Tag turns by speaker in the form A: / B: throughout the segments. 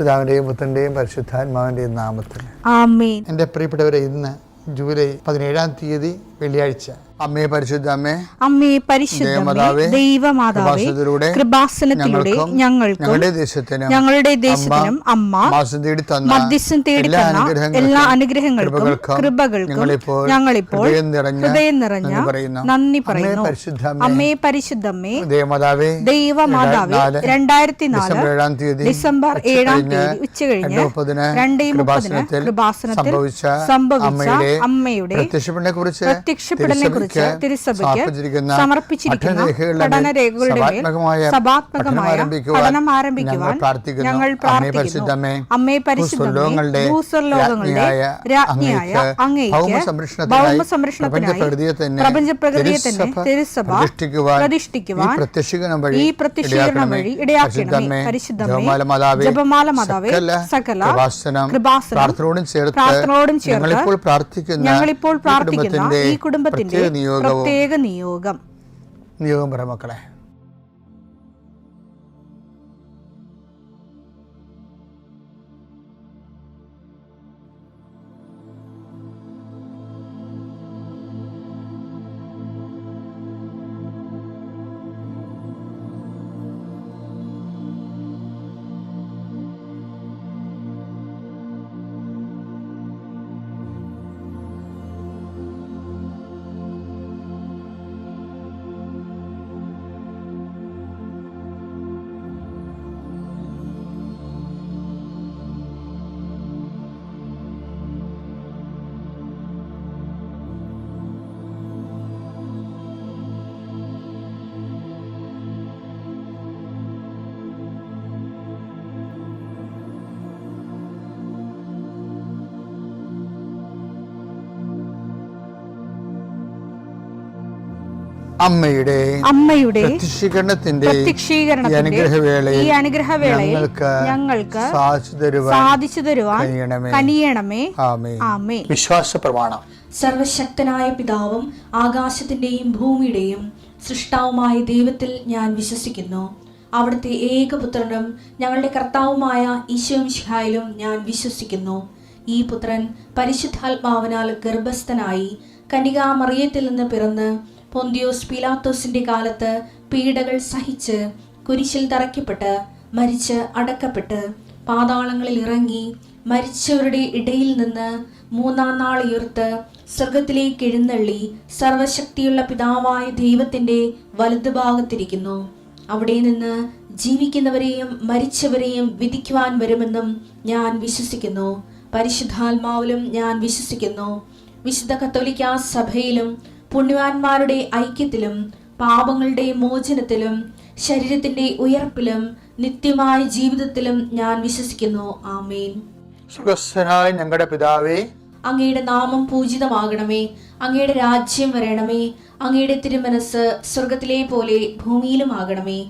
A: പിതാവിന്റെയും പുത്രന്റെയും പരിശുദ്ധാത്മാവിന്റെയും നാമത്തിൽ
B: ആമേൻ.
A: എൻ്റെ പ്രിയപ്പെട്ടവരെ, ഇന്ന് ജൂലൈ 17 വെള്ളിയാഴ്ച. അമ്മേ പരിശുദ്ധ അമ്മേ,
B: അമ്മേ പരിശുദ്ധമേ, ദൈവമാതാവേ, കൃപാസനത്തിലൂടെ ഞങ്ങളുടെ ദേശത്തിനും അമ്മ മധ്യസ്ഥം തേടി തന്ന എല്ലാ അനുഗ്രഹങ്ങൾക്കും കൃപകൾക്കും ഞങ്ങളിപ്പോൾ ഹൃദയം നിറഞ്ഞ നന്ദി പറയുന്നു. അമ്മേ പരിശുദ്ധമേ, ദൈവമാതാവേ, 2004 ഡിസംബർ 7 ഉച്ചകഴിഞ്ഞ് 2:30 കൃപാസനത്തിൽ സംഭവിച്ച അമ്മയുടെ പ്രത്യക്ഷപ്പെടലിനെ കുറിച്ച് തിരുസഭയ്ക്ക് സമർപ്പിച്ചിരിക്കുന്ന പഠനരേഖകളുടെ മേൽ സഭാത്മകമായ പഠനം ആരംഭിക്കുവാൻ ഞങ്ങൾ പ്രാർത്ഥിക്കുന്നു. അമ്മേ പരിശുദ്ധമേ, ഭൂസ്വർലോകങ്ങളുടെ രാജ്ഞിയായ അങ്ങേയ്ക്ക് ഭൗമസംരക്ഷണത്തിനായി പ്രപഞ്ചപ്രകൃതിയെ തന്നെ തിരുസഭ പ്രതിഷ്ഠിക്കുവാൻ ഈ പ്രത്യക്ഷീകരണം വഴി ഇടയാക്കണമേ. പരിശുദ്ധമേ, ജപമാല മാതാവേ, സകല കൃപാസനം പ്രാർത്ഥനയോടും ചേർത്ത് ഞങ്ങളിപ്പോൾ പ്രാർത്ഥിക്കുന്ന ഈ കുടുംബത്തിന്റെ പ്രത്യേക നിയോഗം
A: പറ മക്കളെ. അമ്മയുടെ പ്രത്യക്ഷീകരണത്തിന്റെ ഈ അനുഗ്രഹവേളയിൽ ഞങ്ങൾക്ക് സാധിച്ചു തരുവാൻ കനിയണമേ. ആമേൻ. വിശ്വാസ പ്രമാണം.
C: സർവശക്തനായ പിതാവും ആകാശത്തിന്റെയും ഭൂമിയുടെയും സൃഷ്ടാവുമായ ദൈവത്തിൽ ഞാൻ വിശ്വസിക്കുന്നു. അവിടുത്തെ ഏകപുത്രനും ഞങ്ങളുടെ കർത്താവുമായ ഈശോമിശിഹായിലും ഞാൻ വിശ്വസിക്കുന്നു. ഈ പുത്രൻ പരിശുദ്ധാത്മാവിനാൽ ഗർഭസ്ഥനായി കന്യകാമറിയത്തിൽ നിന്ന് പിറന്ന് പൊന്തിയോസ് പീലാത്തോസിന്റെ കാലത്ത് പീഡകൾ സഹിച്ച് കുരിശിൽ തറയ്ക്കപ്പെട്ട് മരിച്ച് അടക്കപ്പെട്ട് പാതാളങ്ങളിൽ ഇറങ്ങി മരിച്ചവരുടെ ഇടയിൽ നിന്ന് 3-ാം നാൾ ഉയർത്ത് സ്വർഗത്തിലേക്ക് എഴുന്നള്ളി സർവശക്തിയുള്ള പിതാവായ ദൈവത്തിന്റെ വലതുഭാഗത്തിരിക്കുന്നു. അവിടെ നിന്ന് ജീവിക്കുന്നവരെയും മരിച്ചവരെയും വിധിക്കുവാൻ വരുമെന്നും ഞാൻ വിശ്വസിക്കുന്നു. പരിശുദ്ധാത്മാവിലും ഞാൻ വിശ്വസിക്കുന്നു. വിശുദ്ധ കത്തോലിക്കാ സഭയിലും പുണ്യവാന്മാരുടെ ഐക്യത്തിലും പാപങ്ങളുടെ മോചനത്തിലും ശരീരത്തിന്റെ ഉയർപ്പിലും നിത്യമായ ജീവിതത്തിലും ഞാൻ വിശ്വസിക്കുന്നു. ആമേൻ.
A: സുഖസ്ഥനായ ഞങ്ങളുടെ പിതാവേ,
C: അങ്ങയുടെ നാമം പൂജിതമാകണമേ. അങ്ങയുടെ രാജ്യം വരണമേ. അങ്ങയുടെ തിരുമനസ് സ്വർഗത്തിലെ പോലെ ഭൂമിയിലും ആകണമേ.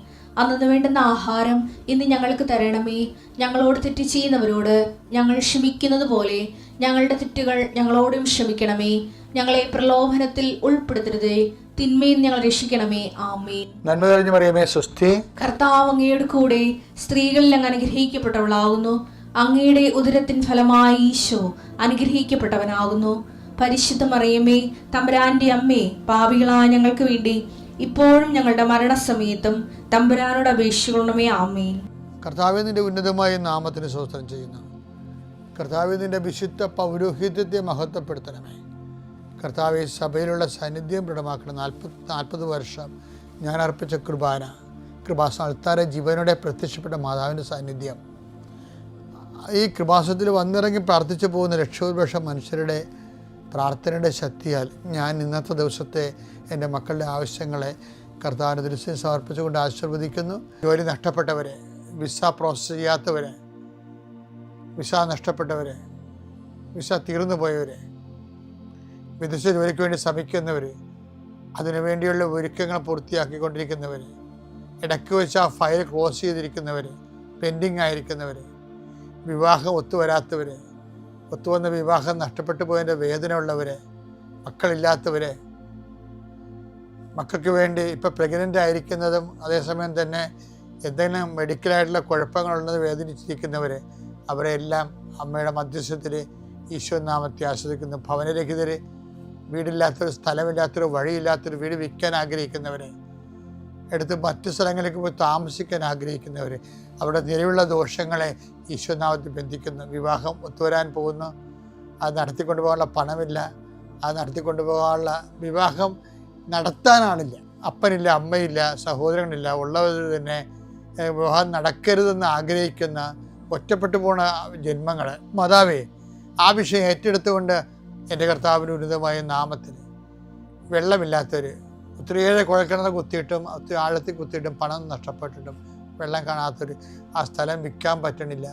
C: അന്നു വേണ്ടുന്ന ആഹാരം ഇന്ന് ഞങ്ങൾക്ക് തരണമേ. ഞങ്ങളോട് തെറ്റ് ചെയ്യുന്നവരോട് ഞങ്ങൾ ക്ഷമിക്കുന്നത് പോലെ ഞങ്ങളുടെ തെറ്റുകൾ ഞങ്ങളോടും ക്ഷമിക്കണമേ. ഞങ്ങളെ പ്രലോഭനത്തിൽ ഉൾപ്പെടുത്തരുതേ, തിന്മയിൽ ഞങ്ങൾ രക്ഷിക്കണമേ. ആമേൻ.
A: നന്മ നിറഞ്ഞ മറിയമേ, സ്വസ്തി.
C: കർത്താവ് അങ്ങയുടെ കൂടെ സ്ത്രീകളിൽ അങ്ങ് അനുഗ്രഹിക്കപ്പെട്ടവളാകുന്നു. അങ്ങയുടെ ഉദരത്തിൻ ഫലമായി ഈശോ അനുഗ്രഹിക്കപ്പെട്ടവനാകുന്നു. പരിശുദ്ധ മറിയമേ, തമ്പുരാന്റെ അമ്മേ, പാപികളായ ഞങ്ങൾക്ക് വേണ്ടി ഇപ്പോഴും ഞങ്ങളുടെ മരണസമയത്തും തമ്പുരാനോട് അപേക്ഷിക്കണമേ. ആമേൻ.
A: കർത്താവേ, നിന്റെ ഉന്നതമായ നാമത്തിന് സ്തോത്രം ചെയ്യുന്നു. കർത്താവേ, നിന്റെ വിശുദ്ധ പൗരോഹിത്യത്തെ മഹത്വപ്പെടുത്തണമേ. കർത്താവെ, സഭയിലുള്ള സാന്നിധ്യം ദൃഢമാക്കണം. 40 വർഷം ഞാൻ അർപ്പിച്ച കൃപാസന ജീവനോടെ പ്രത്യക്ഷപ്പെട്ട മാതാവിൻ്റെ സാന്നിധ്യം ഈ കൃപാസനത്തിൽ വന്നിറങ്ങി പ്രാർത്ഥിച്ചു പോകുന്ന ലക്ഷോപലക്ഷം മനുഷ്യരുടെ പ്രാർത്ഥനയുടെ ശക്തിയാൽ ഞാൻ ഇന്നത്തെ ദിവസത്തെ എൻ്റെ മക്കളുടെ ആവശ്യങ്ങളെ കർത്താവിൻ്റെ ദൃശ്യം സമർപ്പിച്ചുകൊണ്ട് ആശീർവദിക്കുന്നു. ജോലി നഷ്ടപ്പെട്ടവരെ, വിസ പ്രോസസ് ചെയ്യാത്തവരെ, വിസ നഷ്ടപ്പെട്ടവരെ, വിസ തീർന്നു പോയവരെ, വിദേശ ജോലിക്ക് വേണ്ടി ശ്രമിക്കുന്നവർ, അതിനുവേണ്ടിയുള്ള ഒരുക്കങ്ങൾ പൂർത്തിയാക്കിക്കൊണ്ടിരിക്കുന്നവർ, ഇടയ്ക്ക് വെച്ച് ആ ഫയൽ ക്ലോസ് ചെയ്തിരിക്കുന്നവർ, പെൻഡിങ് ആയിരിക്കുന്നവർ, വിവാഹം ഒത്തുവരാത്തവർ, ഒത്തുവന്ന വിവാഹം നഷ്ടപ്പെട്ടു പോയതിൻ്റെ വേദന ഉള്ളവർ, മക്കളില്ലാത്തവർ, മക്കൾക്ക് വേണ്ടി ഇപ്പോൾ പ്രഗ്നൻ്റ് ആയിരിക്കുന്നതും അതേസമയം തന്നെ എന്തെങ്കിലും മെഡിക്കലായിട്ടുള്ള കുഴപ്പങ്ങളുള്ളത് വേദനിച്ചിരിക്കുന്നവർ അവരെല്ലാം അമ്മയുടെ മധ്യസ്ഥത്തിൽ ഈശോ നാമത്തെ ആശ്രയിക്കുന്നു. ഭവനരഹിതർ, വീടില്ലാത്തൊരു, സ്ഥലമില്ലാത്തൊരു, വഴിയില്ലാത്തൊരു വീട് വിൽക്കാൻ ആഗ്രഹിക്കുന്നവർ, എടുത്ത് മറ്റു സ്ഥലങ്ങളിലേക്ക് പോയി താമസിക്കാൻ ആഗ്രഹിക്കുന്നവർ, അവിടെ നിലവിലുള്ള ദോഷങ്ങളെ ഈശോനാമത്തിൽ ബന്ധിക്കുന്നു. വിവാഹം ഒത്തുവരാൻ പോകുന്നു, അത് നടത്തിക്കൊണ്ടു പോകാനുള്ള പണമില്ല, അത് നടത്തിക്കൊണ്ടു പോകാനുള്ള, വിവാഹം നടത്താനാണില്ല, അപ്പനില്ല, അമ്മയില്ല, സഹോദരങ്ങളില്ല, ഉള്ളവർ തന്നെ വിവാഹം നടക്കരുതെന്ന് ആഗ്രഹിക്കുന്ന ഒറ്റപ്പെട്ടു പോണ ജന്മങ്ങൾ, മാതാവേ ആ വിഷയം ഏറ്റെടുത്തുകൊണ്ട് എൻ്റെ കർത്താവിൻ്റെ ഉന്നതമായ നാമത്തിൽ വെള്ളമില്ലാത്തവർ, ഒത്തിരിയേറെ കുഴൽക്കിണർ കുത്തിയിട്ടും ഒത്തിരി ആഴത്തിൽ കുത്തിയിട്ടും പണം നഷ്ടപ്പെട്ടിട്ടും വെള്ളം കാണാത്തവർ, ആ സ്ഥലം വിൽക്കാൻ പറ്റണില്ല,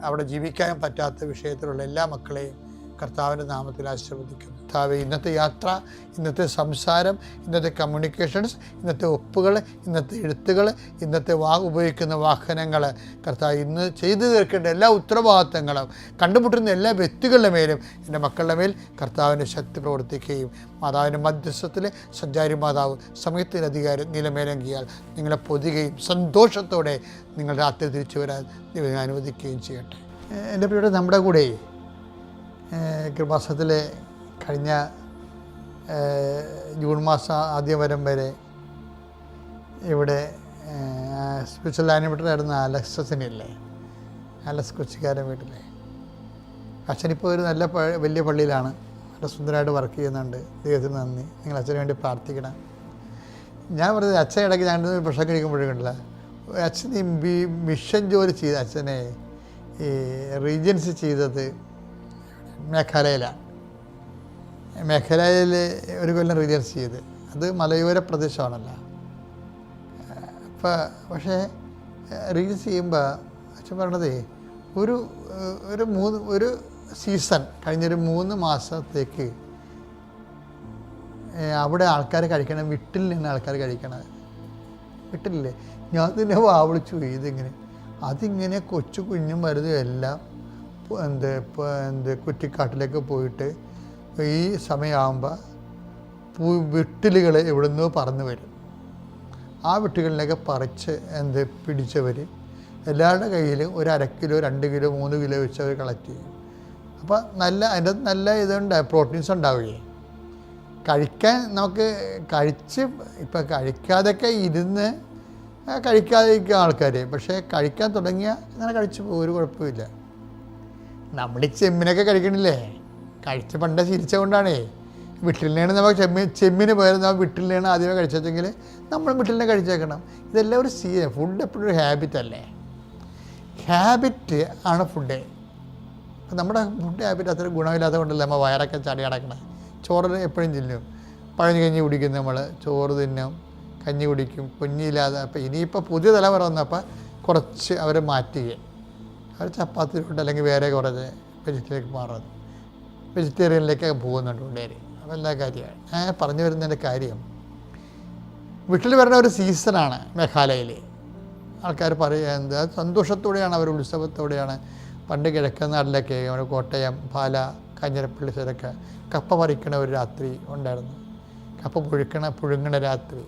A: അവിടെ ജീവിക്കാൻ പറ്റാത്ത വിഷയത്തിലുള്ള എല്ലാ മക്കളെയും കർത്താവിൻ്റെ നാമത്തിൽ ആശീർവദിക്കുന്നു. കർത്താവേ, ഇന്നത്തെ യാത്ര, ഇന്നത്തെ സംസാരം, ഇന്നത്തെ കമ്മ്യൂണിക്കേഷൻസ്, ഇന്നത്തെ ഒപ്പുകൾ, ഇന്നത്തെ എഴുത്തുകൾ, ഇന്നത്തെ ഉപയോഗിക്കുന്ന വാഹനങ്ങൾ, കർത്താവ് ഇന്ന് ചെയ്തു തീർക്കേണ്ട എല്ലാ ഉത്തരവാദിത്തങ്ങളും കണ്ടുമുട്ടുന്ന എല്ലാ വ്യക്തികളുടെ മേലും എൻ്റെ മക്കളുടെ മേൽ കർത്താവിൻ്റെ ശക്തി പ്രവർത്തിക്കുകയും മാതാവിൻ്റെ മധ്യസ്ഥത്തിൽ സഞ്ചാരി മാതാവ് സമയത്തിൻ്റെ അധികാരം നിലമേലങ്കിയാൽ നിങ്ങളെ പൊതുകയും സന്തോഷത്തോടെ നിങ്ങൾ രാത്രി തിരിച്ചു വരാൻ ദൈവം അനുവദിക്കുകയും ചെയ്യട്ടെ. എൻ്റെ പ്രിയപ്പെട്ട, നമ്മുടെ കൂടെ കൃപാസനത്തിലെ കഴിഞ്ഞ ജൂൺ മാസം ആദ്യം വരെ ഇവിടെ സ്പിരിച്വൽ ആനിമേറ്ററായിരുന്ന അലക്സസിനില്ലേ, അലക്സ് കൊച്ചിക്കാരൻ വീട്ടിലെ അച്ഛനിപ്പോൾ ഒരു നല്ല വലിയ പള്ളിയിലാണ്, നല്ല സുന്ദരമായിട്ട് വർക്ക് ചെയ്യുന്നുണ്ട്. ദൈവത്തിന് നന്ദി. നിങ്ങൾ അച്ഛന് വേണ്ടി പ്രാർത്ഥിക്കണം. ഞാൻ പറഞ്ഞത്, അച്ഛൻ ഇടയ്ക്ക് ഞാനൊരു ഭക്ഷണം കഴിക്കുമ്പോഴേക്കുണ്ടല്ല, അച്ഛൻ ഈ മിഷൻ ജോലി ചെയ്ത അച്ഛനെ ഈ റീജൻസി ചെയ്തത് മേഘാലയയിലാണ്. മേഘാലയയിൽ ഒരു കൊല്ലം റീജൻസി ചെയ്ത്, അത് മലയോര പ്രദേശമാണല്ലോ. പക്ഷേ റീജൻസി ചെയ്യുമ്പോൾ അച്ഛൻ പറയണത് ഒരു സീസൺ കഴിഞ്ഞൊരു 3 മാസത്തേക്ക് അവിടെ ആൾക്കാർ കഴിക്കണം, വീട്ടിൽ നിന്ന് ആൾക്കാർ കഴിക്കണത്. വീട്ടിലില്ലേ, ഞാൻ തന്നെ വാവിളിച്ചു പോയി. അതിങ്ങനെ കൊച്ചു കുഞ്ഞും മരുന്നും എല്ലാം കുറ്റിക്കാട്ടിലേക്ക് പോയിട്ട് ഈ സമയമാകുമ്പോൾ വിട്ടിലുകൾ എവിടെ നിന്നോ പറന്ന് വരും. ആ വിട്ടുകളിലൊക്കെ പറിച്ച് പിടിച്ചവർ എല്ലാവരുടെ കയ്യിലും 1/2 കിലോ 2 കിലോ 3 കിലോ വെച്ച് അവർ കളക്ട് ചെയ്യും. അപ്പോൾ അതിൻ്റെ നല്ല പ്രോട്ടീൻസ് ഉണ്ടാവുകയും കഴിക്കാൻ നമുക്ക് ഇപ്പം കഴിക്കാതൊക്കെ ഇരുന്ന് കഴിക്കാതിരിക്കുക ആൾക്കാർ, പക്ഷേ കഴിക്കാൻ തുടങ്ങിയാൽ അങ്ങനെ കഴിച്ചു പോകും, ഒരു കുഴപ്പമില്ല. നമ്മൾ ഈ ചെമ്മിനൊക്കെ കഴിക്കണില്ലേ, കഴിച്ച് പണ്ടേ ശീലിച്ച കൊണ്ടാണേ. വീട്ടിലാണ് നമുക്ക് ചെമ്മിന് പകരം നമ്മൾ വീട്ടിലാണ് ആദ്യമേ കഴിച്ചെങ്കിൽ നമ്മൾ വീട്ടിലിനെ കഴിച്ചേക്കണം. ഇതെല്ലാം ഒരു ഫുഡ് എപ്പോഴും ഒരു ഹാബിറ്റല്ലേ, ഹാബിറ്റ് ആണ് ഫുഡ്. അപ്പം നമ്മുടെ ഫുഡ് ഹാബിറ്റ് അത്ര ഗുണമില്ലാത്ത കൊണ്ടല്ലേ നമ്മൾ വയറൊക്കെ ചടി അടക്കണം. ചോറ് എപ്പോഴും ചെല്ലും, കഞ്ഞി കുടിക്കും, നമ്മൾ ചോറ് തിന്നും, കഞ്ഞി കുടിക്കും, കുഞ്ഞില്ലാതെ. അപ്പം ഇനിയിപ്പോൾ പുതിയ തലമുറ വന്നപ്പോൾ കുറച്ച് അവർ മാറ്റുകയും അവർ ചപ്പാത്തിയിലോട്ട് അല്ലെങ്കിൽ വേറെ കുറച്ച് വെജിറ്റേറിയനിലേക്കൊക്കെ പോകുന്നുണ്ട് പിള്ളേർ. അപ്പോൾ എല്ലാ കാര്യമാണ് ഞാൻ പറഞ്ഞു വരുന്നതിൻ്റെ കാര്യം. വീട്ടിൽ വരുന്ന ഒരു സീസണാണ് മേഘാലയയിൽ. ആൾക്കാർ പറയുന്നത് അത് സന്തോഷത്തോടെയാണ്, അവർ ഉത്സവത്തോടെയാണ്. പണ്ട് കിഴക്കൻ നാട്ടിലൊക്കെ അവിടെ കോട്ടയം, പാല, കാഞ്ഞിരപ്പള്ളി സ്ഥലമൊക്കെ കപ്പ പറിക്കണ ഒരു രാത്രി ഉണ്ടായിരുന്നു. കപ്പ പുഴുങ്ങണ രാത്രി,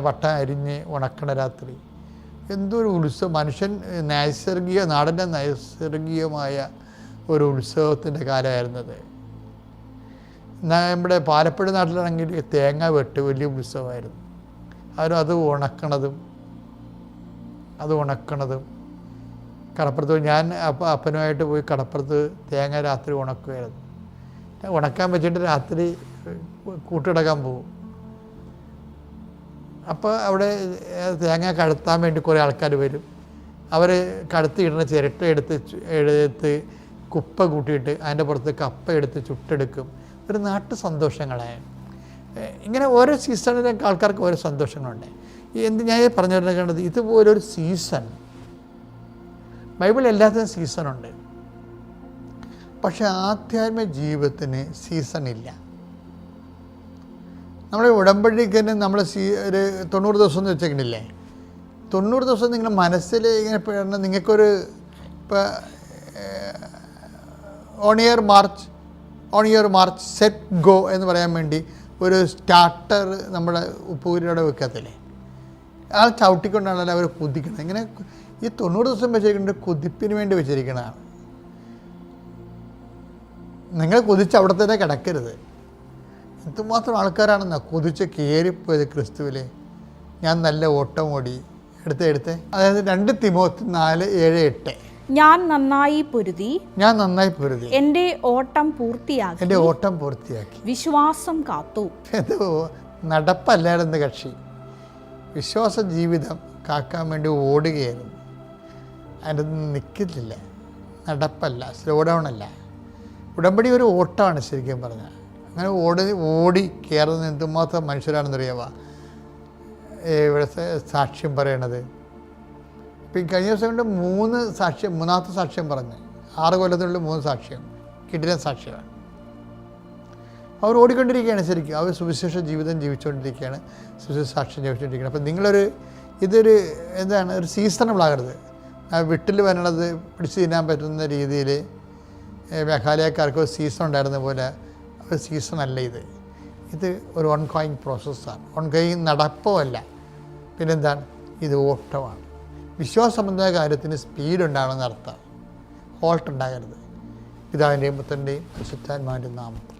A: വട്ട അരിഞ്ഞ് ഉണക്കണ രാത്രി. എന്തൊരു ഉത്സവം! മനുഷ്യൻ നാടിൻ്റെ നൈസർഗികമായ ഒരു ഉത്സവത്തിൻ്റെ കാലമായിരുന്നത്. നമ്മുടെ പാലപ്പുഴ നാട്ടിലാണെങ്കിൽ തേങ്ങ വെട്ട് വലിയ ഉത്സവമായിരുന്നു. അത് ഉണക്കണതും കടപ്പുറത്ത് ഞാൻ അപ്പനുമായിട്ട് പോയി കടപ്പുറത്ത് തേങ്ങ രാത്രി ഉണക്കുമായിരുന്നു. ഉണക്കാൻ വെച്ചിട്ട് രാത്രി കൂട്ടിടക്കാൻ പോകും. അപ്പോൾ അവിടെ തേങ്ങ കടത്താൻ വേണ്ടി കുറേ ആൾക്കാർ വരും. അവർ കടത്തിയിടുന്ന ചിരട്ട എടുത്ത് കുപ്പ കൂട്ടിയിട്ട് അതിൻ്റെ പുറത്ത് കപ്പ എടുത്ത് ചുട്ടെടുക്കും. ഒരു നാട്ടു സന്തോഷങ്ങളെ. ഇങ്ങനെ ഓരോ സീസണിലും ആൾക്കാർക്ക് ഓരോ സന്തോഷങ്ങളുണ്ട്. ഞാൻ പറഞ്ഞു വരുന്നത് ഇതുപോലൊരു സീസൺ ബൈബിളിൽ എല്ലാത്തിനും സീസണുണ്ട്. പക്ഷേ ആധ്യാത്മിക ജീവിതത്തിന് സീസണില്ല. നമ്മുടെ ഉടമ്പടിക്ക് തന്നെ നമ്മൾ ഒരു 90 ദിവസം എന്ന് വെച്ചേക്കണില്ലേ, 90 ദിവസം നിങ്ങളുടെ മനസ്സിൽ ഇങ്ങനെ പെടുന്ന നിങ്ങൾക്കൊരു ഇപ്പോൾ on year March set go എന്ന് പറയാൻ വേണ്ടി ഒരു സ്റ്റാർട്ടർ നമ്മുടെ ഉപ്പൂരിയുടെ വെക്കത്തില്ലേ. ആ ചവിട്ടിക്കൊണ്ടാണല്ലോ അവർ കുതിക്കുന്നത്. ഇങ്ങനെ ഈ 90 ദിവസം വെച്ചിരിക്കുന്നത് കുതിപ്പിന് വേണ്ടി വെച്ചിരിക്കുന്നതാണ്. നിങ്ങൾ കുതിച്ച് അവിടെ തന്നെ കിടക്കരുത്. എന്തുമാത്രം ആൾക്കാരാണെന്നാ കുതിച്ച് കയറിപ്പോയത് ക്രിസ്തുവിൽ. ഞാൻ നല്ല ഓട്ടം ഓടി. എടുത്ത് അതായത് 2 തിമോത്തി 4:7-8.
B: ഞാൻ നന്നായി പൊരുതി
A: എൻ്റെ ഓട്ടം
B: പൂർത്തിയാക്കി വിശ്വാസം കാത്തു.
A: എന്തോ നടപ്പല്ലായിരുന്നു കക്ഷി. വിശ്വാസ ജീവിതം കാക്കാൻ വേണ്ടി ഓടുകയായിരുന്നു. അതിൻ്റെ ഒന്നും നിൽക്കുന്നില്ല. നടപ്പല്ല, സ്ലോ ഡൗൺ അല്ല. ഉടമ്പടി ഒരു ഓട്ടമാണ് ശരിക്കും പറഞ്ഞാൽ. അങ്ങനെ ഓടി കയറുന്ന എന്തുമാത്രം മനുഷ്യരാണെന്നറിയാവുക ഇവിടുത്തെ സാക്ഷ്യം പറയണത്. ഇപ്പം കഴിഞ്ഞ ദിവസം കൊണ്ട് 3 മൂന്നാമത്തെ സാക്ഷ്യം പറഞ്ഞ് 6 കൊല്ലത്തിനുള്ളിൽ 3 സാക്ഷ്യം കിടിലൻ സാക്ഷ്യമാണ്. അവർ ഓടിക്കൊണ്ടിരിക്കുകയാണ് ശരിക്കും. അവർ സുവിശേഷ ജീവിതം ജീവിച്ചുകൊണ്ടിരിക്കുകയാണ്, സുവിശേഷ സാക്ഷ്യം ജീവിച്ചുകൊണ്ടിരിക്കുകയാണ്. അപ്പം ഇതൊരു എന്താണ്, ഒരു സീസണബിളാകരുത്. വിട്ടിൽ വരണത് പിടിച്ച് തിന്നാൻ പറ്റുന്ന രീതിയിൽ മേഘാലയക്കാർക്ക് ഒരു സീസൺ ഉണ്ടായിരുന്ന പോലെ ഒരു സീസണല്ല ഇത് ഒരു ഓൺഗോയിങ് പ്രോസസ്സാണ്. ഓൺഗോയിങ് നടപ്പമല്ല, പിന്നെന്താണ്, ഇത് ഓട്ടമാണ്. വിശ്വാസസംബന്ധമായ കാര്യത്തിന് സ്പീഡ് ഉണ്ടാകണമെന്ന് അർത്ഥം. ഹോൾട്ട് ഉണ്ടാകരുത്. പിതാവിൻ്റെയും പുത്രൻ്റെയും പരിശുദ്ധാത്മാവിൻ്റെയും നാമത്തിൽ.